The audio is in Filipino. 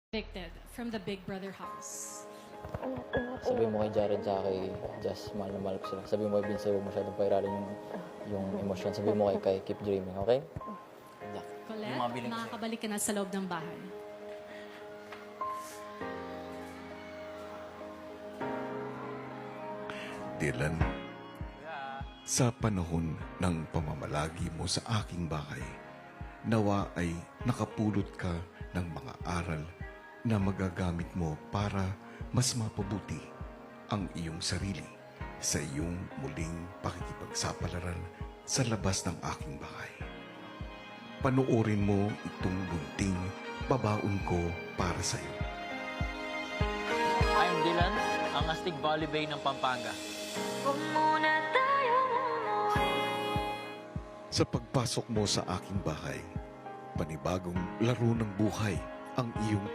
evicted from the Big Brother house. Sabi mo kay Jaren sa kay Jess, mahal na mahal ko sila. Sabi mo kay Vince, huwag masyadong pairalin yung emosyon. Sabi mo kay keep dreaming, okay? Good luck. Colette, Yung mga bilang sa'yo. makakabalik ka na sa loob ng bahay. Dylan, sa panahon ng pamamalagi mo sa aking bahay, nawa ay nakapulot ka ng mga aral na magagamit mo para mas mapabuti ang iyong sarili sa iyong muling pakikipagsapalaran sa labas ng aking bahay. Panoorin mo itong bunting babaon ko para sa iyo. I'm Dylan, ang astig volleybay ng Pampanga. Sa pagpasok mo sa aking bahay, panibagong laro ng buhay ang iyong